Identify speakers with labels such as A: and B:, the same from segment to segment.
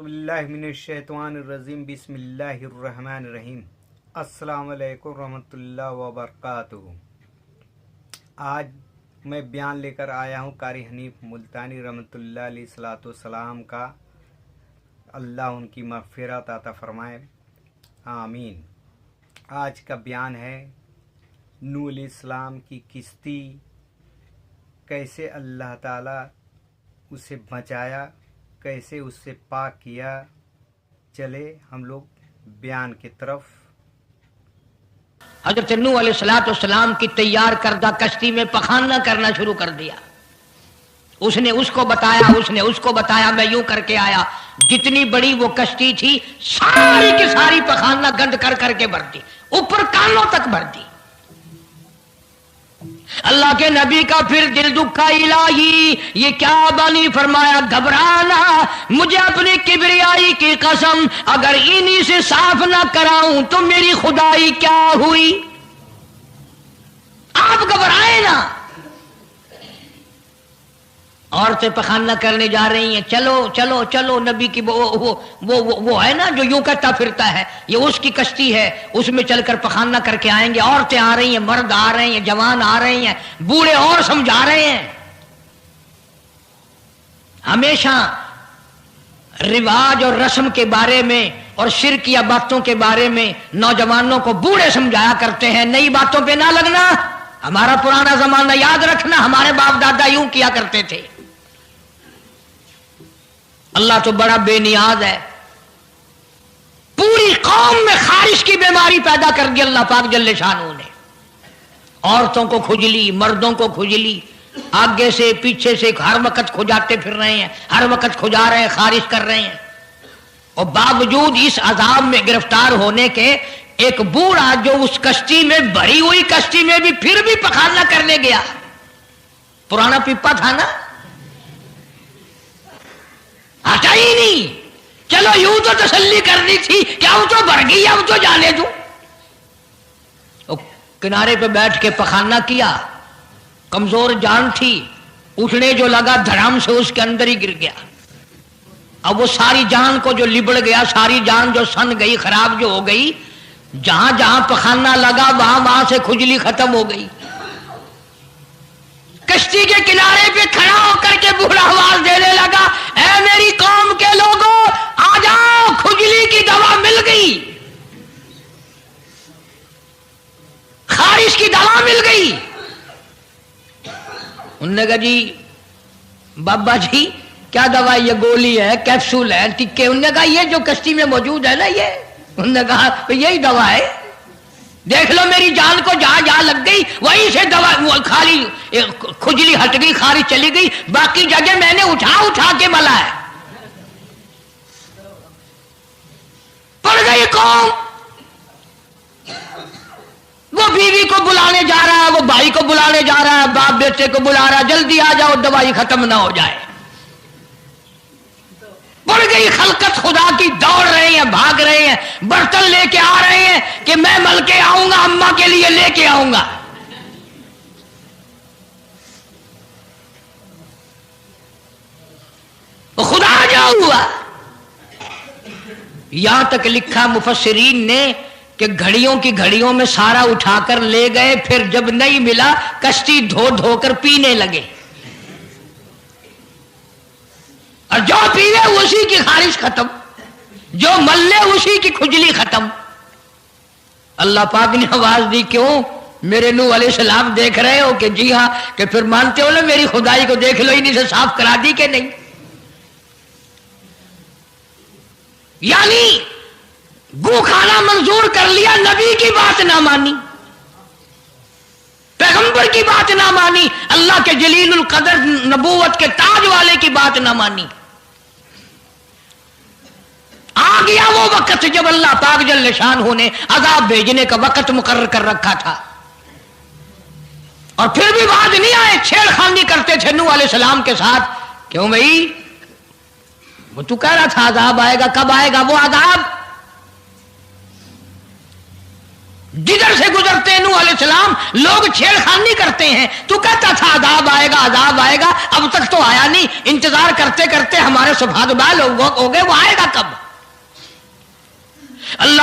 A: बिल्लाहि मिनश्शैतानिर्रजीम बिस्मिल्लाहिर्रहमानिर्रहीम। अस्सलामु अलैकुम रहमतुल्लाहि व बरकातुहू। आज मैं बयान लेकर आया हूँ कारी हनीफ मुल्तानी रहमतुल्लाहि अलैहि सलातो सलाम का। अल्लाह उनकी मग़फ़िरत अता फ़रमाए, आमीन। आज का बयान है नूह अलैहिस्सलाम की किश्ती, कैसे अल्लाह ताला उसे बचाया, कैसे उससे पाक किया। चले हम लोग बयान की तरफ।
B: हज़रत नूह अलैहिस्सलाम की तैयार करदा कश्ती में पखाना करना शुरू कर दिया। उसने उसको बताया, मैं यूं करके आया। जितनी बड़ी वो कश्ती थी सारी की सारी पखाना गंद कर करके भर दी, ऊपर कानों तक भर दी। अल्लाह के नबी का फिर दिल दुखा, इलाही ये क्या बानी फरमाया, घबराना, मुझे अपनी किबरियाई की कसम, अगर इन्हीं से साफ ना कराऊं तो मेरी खुदाई क्या हुई। आप घबराए ना। औरतें पखाना करने जा रही हैं, चलो चलो चलो। नबी की वो है ना जो यूं कहता फिरता है, ये उसकी कश्ती है, उसमें चलकर पखाना करके आएंगे। औरतें आ रही हैं, मर्द आ रहे हैं, जवान आ रहे हैं, बूढ़े और समझा रहे हैं। हमेशा रिवाज और रस्म के बारे में और शिर्क या बातों के बारे में नौजवानों को बूढ़े समझाया करते हैं, नई बातों पे ना लगना, हमारा पुराना जमाना याद रखना, हमारे बाप दादा यूं किया करते थे। अल्लाह तो बड़ा बेनियाज है। पूरी कौम में खारिश की बीमारी पैदा कर दी अल्लाह पाक जल्ले शानू ने। औरतों को खुजली, मर्दों को खुजली, आगे से पीछे से हर वक्त खुजाते फिर रहे हैं, हर वक्त खुजा रहे हैं, खारिश कर रहे हैं। और बावजूद इस अजाब में गिरफ्तार होने के एक बूढ़ा जो उस कश्ती में, भरी हुई कश्ती में भी फिर भी पखाना करने गया। पुराना पिप्पा था ना, हटा ही नहीं। चलो यूं तो तसल्ली करनी थी, क्या वो तो भर गई, अब तो जाने दो। किनारे पे बैठ के पखाना किया, कमजोर जान थी, उठने जो लगा धड़ाम से उसके अंदर ही गिर गया। अब वो सारी जान को जो लिबड़ गया, सारी जान जो सन गई, खराब जो हो गई, जहां जहां पखाना लगा वहां वहां से खुजली खत्म हो गई। कश्ती के किनारे पे खड़ा होकर के बूढ़ा आवाज देने लगा, ऐ मेरी कौम के लोगों, आ जाओ, खुजली की दवा मिल गई, खारिश की दवा मिल गई। उन्होंने कहा जी बाबा जी क्या दवा, ये गोली है, कैप्सूल है, टिक्के। उन्होंने कहा ये जो कश्ती में मौजूद है ना, ये, उन्होंने कहा तो यही दवा है, देख लो मेरी जान को जहां जहां लग गई वहीं से दवा, वो खाली खुजली हट गई, खारिश चली गई, बाकी जगह मैंने उठा उठा के मला है। पड़ गई कौम। वो बीवी को बुलाने जा रहा है, वो भाई को बुलाने जा रहा है, बाप बेटे को बुला रहा है, जल्दी आ जाओ दवाई खत्म ना हो जाए। बढ़ गई खलकत खुदा की, दौड़ रहे हैं, भाग रहे हैं, बर्तन लेके आ रहे हैं कि मैं मल के आऊंगा, अम्मा के लिए लेके आऊंगा। वो खुदा जा हुआ। यहां तक लिखा मुफस्सिरीन ने कि घड़ियों की घड़ियों में सारा उठाकर ले गए, फिर जब नहीं मिला कश्ती धो धोकर पीने लगे, और जो पीवे उसी की खारिश खत्म, जो मल्ले उसी की खुजली खत्म। अल्लाह पाक ने आवाज दी, क्यों मेरे नूह अलैहिस्सलाम देख रहे हो? कि जी हां। कि फिर मानते हो ना मेरी खुदाई को, देख लो इन्हीं से साफ करा दी कि नहीं। यानी गू खाना मंजूर कर लिया, नबी की बात ना मानी, पैगंबर की बात ना मानी, अल्लाह के जलीलुल कदर नबूवत के ताज वाले की बात ना मानी। आ गया वो वक्त जब अल्लाह पाक जल्ले शानहू ने अजाब भेजने का वक्त मुकर्रर कर रखा था, और फिर भी बात नहीं आए, छेड़खानी करते थे नूह अलैहिस्सलाम के साथ। क्यों भाई, वो तू कह रहा था अजाब आएगा, कब आएगा वो अजाब? जिधर से गुजरते हैं नूह अलैहिस्सलाम लोग छेड़खानी करते हैं। तू कहता था अजाब आएगा, अजाब आएगा, अब तक तो आया नहीं। इंतजार करते करते हमारे सुभाग बाल हो गए, वो आएगा कब?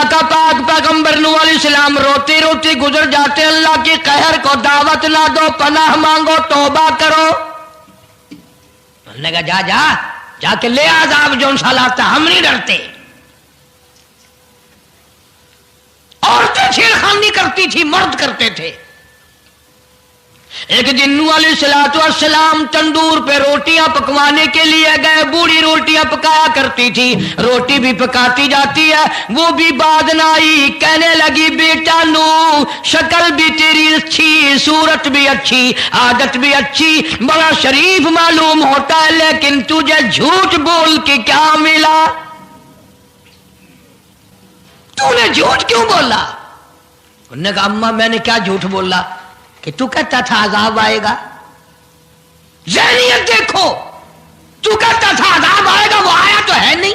B: اللہ کا پاک پیغمبر نوح علیہ السلام روتی روتی گزر جاتے، اللہ کے قہر کو دعوت نہ دو، پناہ مانگو، توبہ کرو۔ انہوں نے کہا جا جا جا کے لے عذاب جو انشاء اللہ آتا، ہم نہیں ڈرتے۔ عورتیں چھیڑخانی کرتی تھی، مرد کرتے تھے۔ ایک دن نوح علیہ السلام تندور پہ روٹیاں پکوانے کے لیے گئے، بوڑھی روٹیاں پکایا کرتی تھی، روٹی بھی پکاتی جاتی ہے، وہ بھی بعد نہ آئی، کہنے لگی بیٹا نوح شکل بھی تیری اچھی، صورت بھی اچھی، عادت بھی اچھی، بڑا شریف معلوم ہوتا ہے، لیکن تجھے جھوٹ بول کے کیا ملا؟ تو نے جھوٹ کیوں بولا؟ انہوں نے کہا اماں میں نے کیا جھوٹ بولا کہ تو کہتا تھا عذاب آئے گا؟ ذہنیت دیکھو، تو کہتا تھا عذاب آئے گا، وہ آیا تو ہے نہیں۔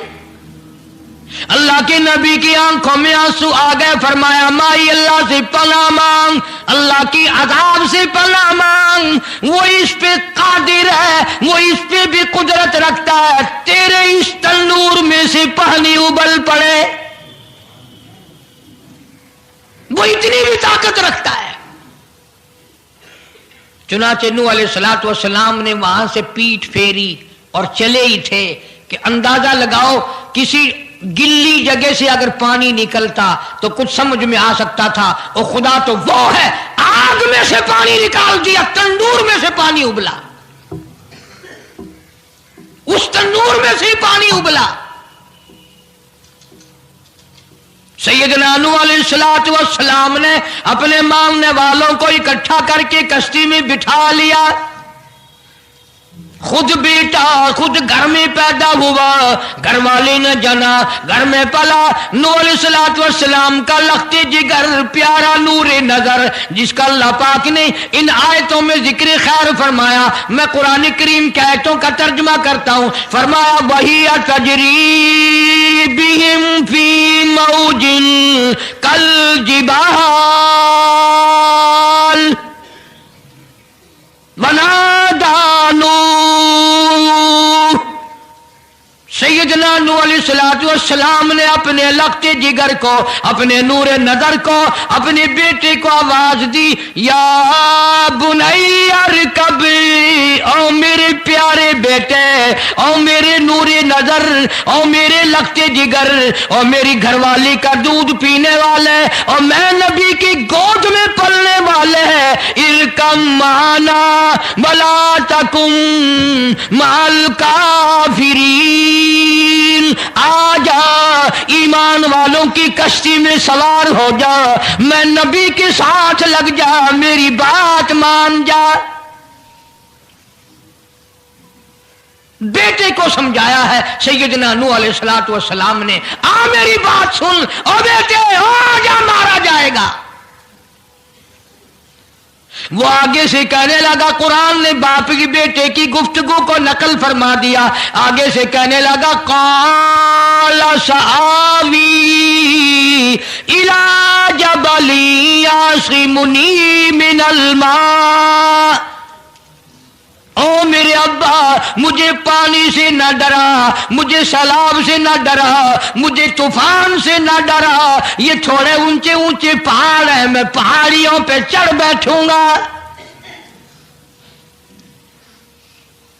B: اللہ کے نبی کی آنکھوں میں آنسو آ گئے، فرمایا مائی اللہ سے پناہ مانگ، اللہ کی عذاب سے پناہ مانگ، وہ اس پہ قادر ہے، وہ اس پہ بھی قدرت رکھتا ہے، تیرے اس تنور میں سے پانی ابل پڑے، وہ اتنی بھی طاقت رکھتا ہے۔ چنانچہ نوح علیہ السلام نے وہاں سے پیٹھ پھیری اور چلے ہی تھے کہ اندازہ لگاؤ کسی گلی جگہ سے اگر پانی نکلتا تو کچھ سمجھ میں آ سکتا تھا، اور خدا تو وہ ہے، آگ میں سے پانی نکال دیا، تندور میں سے پانی ابلا، اس تندور میں سے ہی پانی ابلا۔ سیدنا نوح علیہ السلام نے اپنے ماننے والوں کو اکٹھا کر کے کشتی میں بٹھا لیا، خود بیٹا، خود گھر میں پیدا ہوا، گھر والے نے جنا، گھر میں پلا۔ نوح علیہ السلام کا لخت جگر، پیارا نور نظر، جس کا اللہ پاک نے ان آیتوں میں ذکر خیر فرمایا۔ میں قرآن کریم کی آیتوں کا ترجمہ کرتا ہوں۔ فرمایا وَهِيَ تَجْرِي بِهِمْ فِي مَوْجٍ كَالْجِبَالِ ونادى نوح، سیدنا نوح علیہ السلام نے اپنے لخت جگر کو، اپنے نور نظر کو، اپنے بیٹے کو آواز دی، یا بنی ارکب، او میرے پیارے بیٹے، او میرے نور نظر، او میرے لخت جگر، او میری گھر والی کا دودھ پینے والے، اور میں نبی کی گود میں پلنے والے ہیں، ارکم معنا ولا تکن مع الکافرین، آ جا ایمان والوں کی کشتی میں سوار ہو جا، میں نبی کے ساتھ لگ جا، میری بات مان جا۔ بیٹے کو سمجھایا ہے سیدنا نوح علیہ السلام نے، آ میری بات سن، او بیٹے آ جا، مارا جائے گا۔ وہ آگے سے کہنے لگا، قرآن نے باپ کی بیٹے کی گفتگو کو نقل فرما دیا، آگے سے کہنے لگا قال سآوی الی جبل یعصمنی من الماء، او میرے ابا مجھے پانی سے نہ ڈرا، مجھے سیلاب سے نہ ڈرا، مجھے طوفان سے نہ ڈرا، یہ تھوڑے اونچے اونچے پہاڑ ہیں، میں پہاڑیوں پہ چڑھ بیٹھوں گا،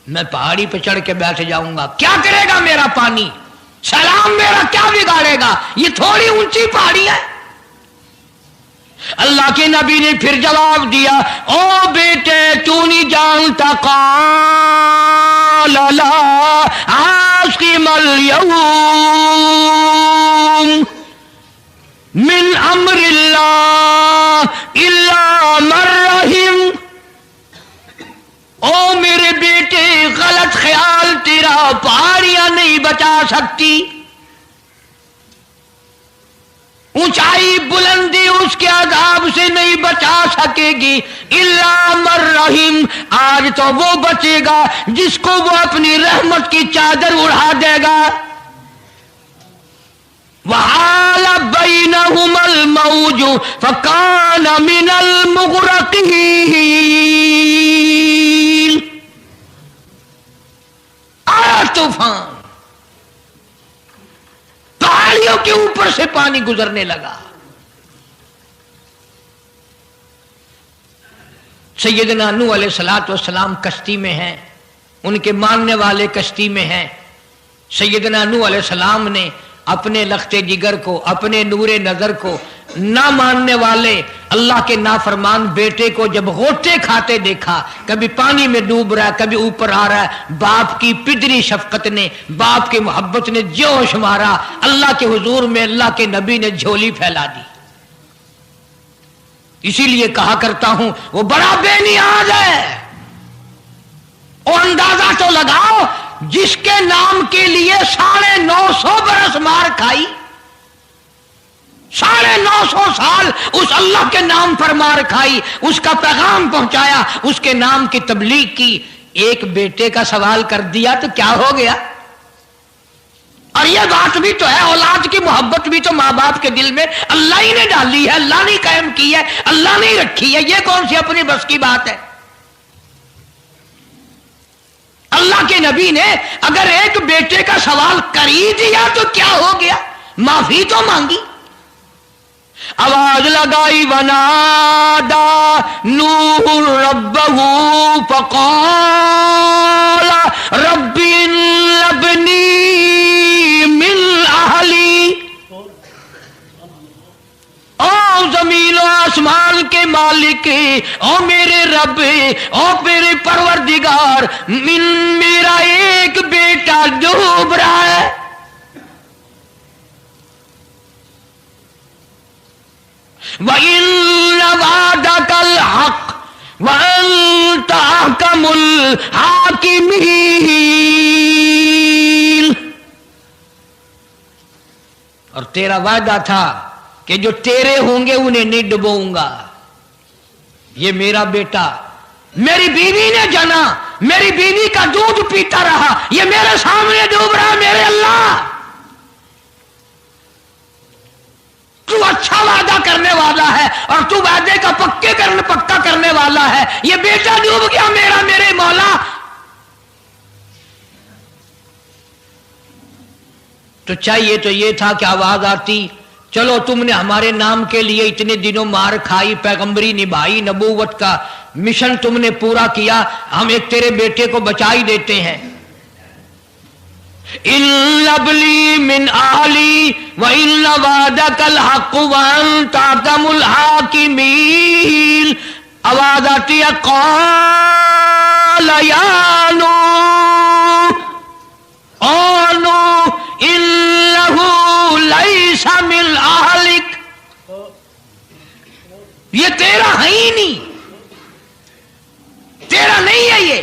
B: میں پہاڑی پہ چڑھ کے بیٹھ جاؤں گا، کیا کرے گا میرا پانی، سیلاب میرا کیا بگاڑے گا، یہ تھوڑی اونچی پہاڑی ہے۔ اللہ کے نبی نے پھر جواب دیا، او بیٹے تو نہیں جانتا، قال لا عاصم اليوم من امر اللہ الا من رحم، او میرے بیٹے غلط خیال تیرا، پہاڑیاں نہیں بچا سکتی، اونچائی بلندی اس کے عذاب سے نہیں بچا سکے گی، الا من رحم، آج تو وہ بچے گا جس کو وہ اپنی رحمت کی چادر اڑا دے گا۔ وحال بینہم الموج فکان من المغرقین، آیا طوفان، पहाड़ियों के ऊपर से पानी गुजरने लगा। सैयदना नूह अलैहिस्सलातु वस्सलाम कश्ती में हैं, उनके मानने वाले कश्ती में हैं। सैयदना नूह अलैहिस्सलाम ने अपने लख्ते जिगर को, अपने नूरे नजर को, ना मानने वाले अल्लाह के नाफरमान बेटे को जब गोते खाते देखा, कभी पानी में डूब रहा है, कभी ऊपर आ रहा है, बाप की पितरी शफकत ने, बाप की मोहब्बत ने जोश मारा। अल्लाह के हुजूर में अल्लाह के नबी ने झोली फैला दी। इसीलिए कहा करता हूं वो बड़ा बेनियाज है। और अंदाजा तो लगाओ, जिसके नाम के लिए 950 बरस मार खाई, 950 साल उस अल्लाह के नाम पर मार खाई, उसका पैगाम पहुंचाया, उसके नाम की तबलीग की, एक बेटे का सवाल कर दिया तो क्या हो गया? और यह बात भी तो है, औलाद की मोहब्बत भी तो माँ बाप के दिल में अल्लाह ही ने डाली है, अल्लाह ने कायम की है, अल्लाह ने रखी है। यह कौन सी अपनी बस की बात है? अल्लाह के नबी ने अगर एक बेटे का सवाल कर ही दिया तो क्या हो गया? माफी तो मांगी। आवाज लगाई, वनादा नूह रब्बहू फक़ाला रब्बी इब्नी मिन अहली। ओ जमीन और आसमान के मालिक, ओ मेरे रब, ओ मेरे परवरदिगार, मेरा एक बेटा डूब रहा है। वइन्न वादकल हक वअन्त अहकमुल हाकिमीन। और तेरा वादा था कि जो तेरे होंगे उन्हें नहीं डुबोऊंगा। ये मेरा बेटा, मेरी बीवी ने जाना, मेरी बीवी का दूध पीता रहा, ये मेरे सामने डूब रहा। मेरे अल्लाह, तू अच्छा वादा करने वाला है और तू वादे का पक्का करने वाला है। ये बेटा डूब गया मेरा, मेरे मौला। तो चाहिए तो ये था कि आवाज आती, चलो तुमने हमारे नाम के लिए इतने दिनों मार खाई, पैगंबरी निभाई, नबूवत का मिशन तुमने पूरा किया, हम एक तेरे बेटे को बचा ही देते हैं। इल्लबली मिन आली व इल्ल वादकल हक व अंत अहकमुल हाकिमीन। आवाज आती है, क़ाल या नूह ओ नूह इन्नहु लैसा मिन अहलिक। ये तेरा है ही नहीं, तेरा नहीं है ये।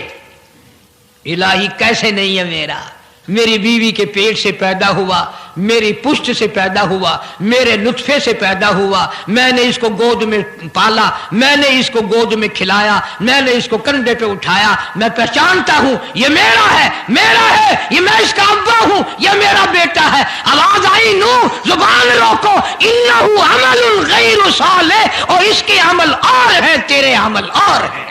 B: इलाही कैसे नहीं है मेरा? मेरी बीवी के पेट से पैदा हुआ, मेरी पुष्ट से पैदा हुआ, मेरे नुत्फे से पैदा हुआ, मैंने इसको गोद में पाला, मैंने इसको गोद में खिलाया, मैंने इसको कंधे पे उठाया। मैं पहचानता हूं ये मेरा है, मेरा है, ये मैं इसका अब्बा हूं, ये मेरा बेटा है। आवाज आई, नूह जुबान रोको, इन्नहु अमलुन गैरु सालिह, और इसके अमल और है, तेरे अमल और है।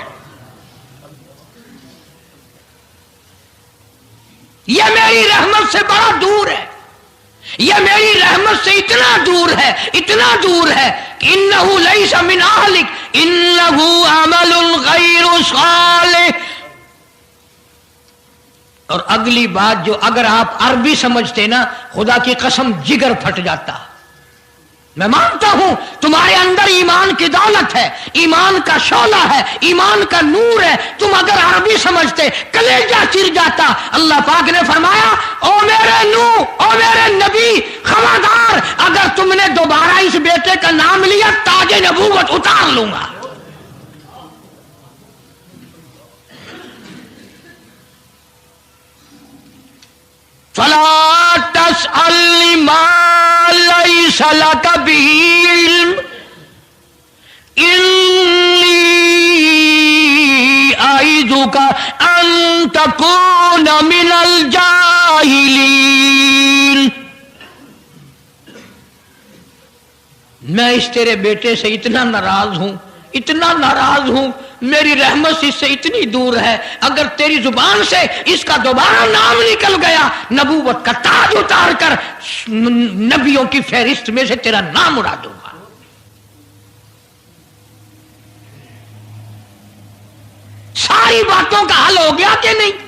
B: यह मेरी रहमत से बड़ा दूर है, यह मेरी रहमत से इतना दूर है, इतना दूर है कि इन्नहु लैसा मिन अहलिक इन्नहु अमलुन गैरु सालिह। और अगली बात जो, अगर आप अरबी समझते ना, खुदा की कसम जिगर फट जाता। मैं मानता हूं तुम्हारे अंदर ईमान की दौलत है, ईमान का शोला है, ईमान का नूर है। तुम अगर अरबी समझते, कलेजा चिर जाता। अल्लाह पाक ने फरमाया, ओ मेरे नूह, ओ मेरे नबी, खबरदार, अगर तुमने दोबारा इस बेटे का नाम लिया, ताजे नबूवत उतार लूंगा। फला तस्अलनी मा लैसा लका बिही इल्म इन्नी अईदुका अन तकूना मिनल जाहिलीन। मैं इस तेरे बेटे से इतना नाराज हूं, اتنا ناراض ہوں، میری رحمت اس سے اتنی دور ہے، اگر تیری زبان سے اس کا دوبارہ نام نکل گیا، نبوت کا تاج اتار کر نبیوں کی فہرست میں سے تیرا نام اڑا دوں گا۔ ساری باتوں کا حل ہو گیا کہ نہیں؟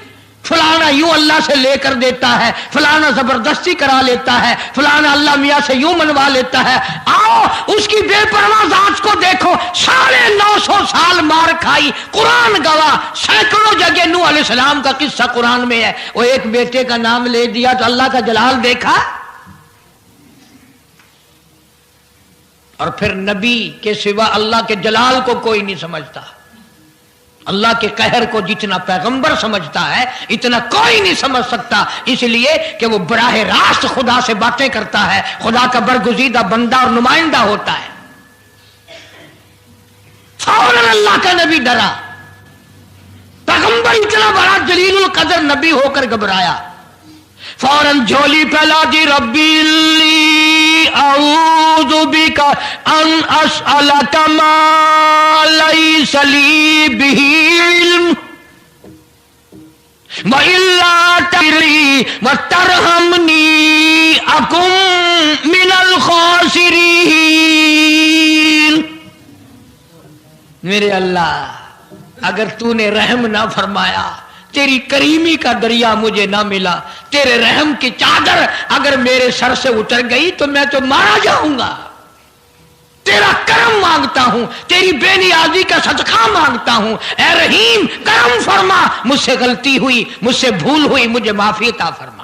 B: فلانا یوں اللہ سے لے کر دیتا ہے، فلانا زبردستی کرا لیتا ہے، فلانا اللہ میاں سے یوں منوا لیتا ہے۔ آؤ اس کی بے پرواہ ذات کو دیکھو، 950 سال مار کھائی، قرآن گواہ، سینکڑوں جگہ نوح علیہ السلام کا قصہ قرآن میں ہے، وہ ایک بیٹے کا نام لے دیا تو اللہ کا جلال دیکھا۔ اور پھر نبی کے سوا اللہ کے جلال کو کوئی نہیں سمجھتا، اللہ کے قہر کو جتنا پیغمبر سمجھتا ہے اتنا کوئی نہیں سمجھ سکتا، اس لیے کہ وہ براہ راست خدا سے باتیں کرتا ہے، خدا کا برگزیدہ بندہ اور نمائندہ ہوتا ہے۔ فوراً اللہ کا نبی ڈرا، پیغمبر اتنا بڑا جلیل القدر نبی ہو کر گھبرایا، فوراً جھولی پھیلا دی، ربی لی اعوذ بک ان اسألک ما لیس لی بہ علم وإلا تغفر وترحمنی اکن من الخاسرین۔ میرے اللہ اگر تو نے رحم نہ فرمایا، تیری کریمی کا دریا مجھے نہ ملا، تیرے رحم کی چادر اگر میرے سر سے اتر گئی تو میں تو مارا جاؤں گا۔ تیرا کرم مانگتا ہوں، تیری بے نیازی کا صدقہ مانگتا ہوں، اے رحیم کرم فرما، مجھ سے غلطی ہوئی، مجھ سے بھول ہوئی، مجھے معافی عطا فرما۔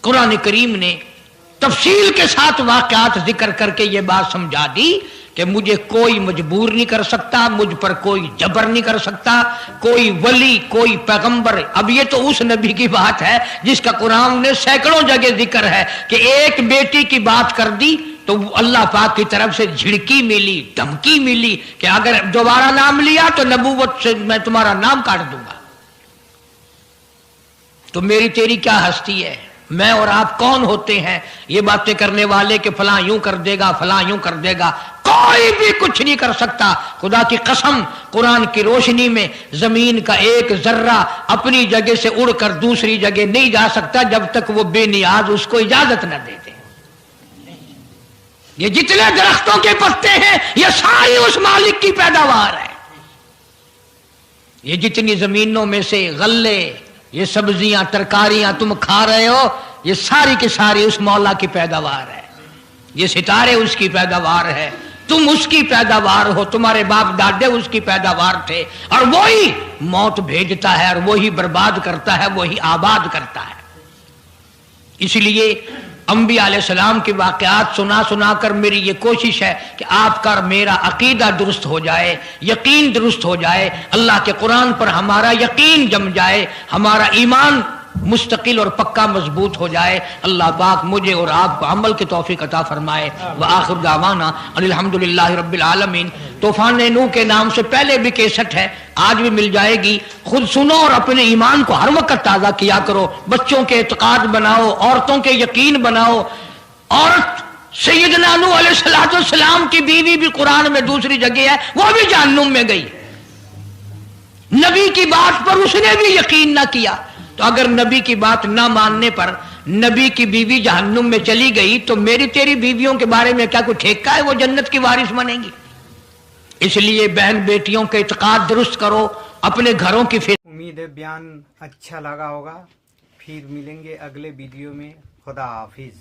B: قرآن کریم نے تفصیل کے ساتھ واقعات ذکر کر کے یہ بات سمجھا دی کہ مجھے کوئی مجبور نہیں کر سکتا، مجھ پر کوئی جبر نہیں کر سکتا، کوئی ولی، کوئی پیغمبر۔ اب یہ تو اس نبی کی بات ہے جس کا قرآن نے سینکڑوں جگہ ذکر ہے کہ ایک بیٹی کی بات کر دی تو اللہ پاک کی طرف سے جھڑکی ملی، دھمکی ملی کہ اگر دوبارہ نام لیا تو نبوت سے میں تمہارا نام کاٹ دوں گا۔ تو میری تیری کیا ہستی ہے؟ میں اور آپ کون ہوتے ہیں یہ باتیں کرنے والے کہ فلاں یوں کر دے گا، فلاں یوں کر دے گا؟ کوئی بھی کچھ نہیں کر سکتا۔ خدا کی قسم، قرآن کی روشنی میں زمین کا ایک ذرہ اپنی جگہ سے اڑ کر دوسری جگہ نہیں جا سکتا جب تک وہ بے نیاز اس کو اجازت نہ دے دے۔ یہ جتنے درختوں کے پتے ہیں یہ ساری اس مالک کی پیداوار ہے۔ یہ جتنی زمینوں میں سے غلے، یہ سبزیاں، ترکاریاں تم کھا رہے ہو، یہ ساری کی ساری اس مولا کی پیداوار ہے۔ یہ ستارے اس کی پیداوار ہے، تم اس کی پیداوار ہو، تمہارے باپ دادے اس کی پیداوار تھے، اور وہی موت بھیجتا ہے اور وہی برباد کرتا ہے، وہی آباد کرتا ہے۔ اس لیے انبیاء علیہ السلام کے واقعات سنا سنا کر میری یہ کوشش ہے کہ آپ کا اور میرا عقیدہ درست ہو جائے، یقین درست ہو جائے، اللہ کے قرآن پر ہمارا یقین جم جائے، ہمارا ایمان مستقل اور پکا مضبوط ہو جائے۔ اللہ پاک مجھے اور آپ کو عمل کی توفیق عطا فرمائے۔ وآخر دعوانا ان الحمدللہ رب العالمین۔ طوفان نوح کے نام سے پہلے بھی کیسٹ ہے، آج بھی مل جائے گی، خود سنو اور اپنے ایمان کو ہر وقت تازہ کیا کرو، بچوں کے اعتقاد بناؤ، عورتوں کے یقین بناؤ۔ عورت سیدنا نوح علیہ السلام کی بیوی بھی قرآن میں دوسری جگہ ہے، وہ بھی جہنم میں گئی، نبی کی بات پر اس نے بھی یقین نہ کیا۔ تو اگر نبی کی بات نہ ماننے پر نبی کی بیوی جہنم میں چلی گئی تو میری تیری بیویوں کے بارے میں کیا کوئی ٹھیکہ ہے وہ جنت کی وارث بنیں گی؟ اس لیے بہن بیٹیوں کے اعتقاد درست کرو، اپنے گھروں کی فکر۔
A: امید ہے بیان اچھا لگا ہوگا، پھر ملیں گے اگلے ویڈیو میں۔ خدا حافظ۔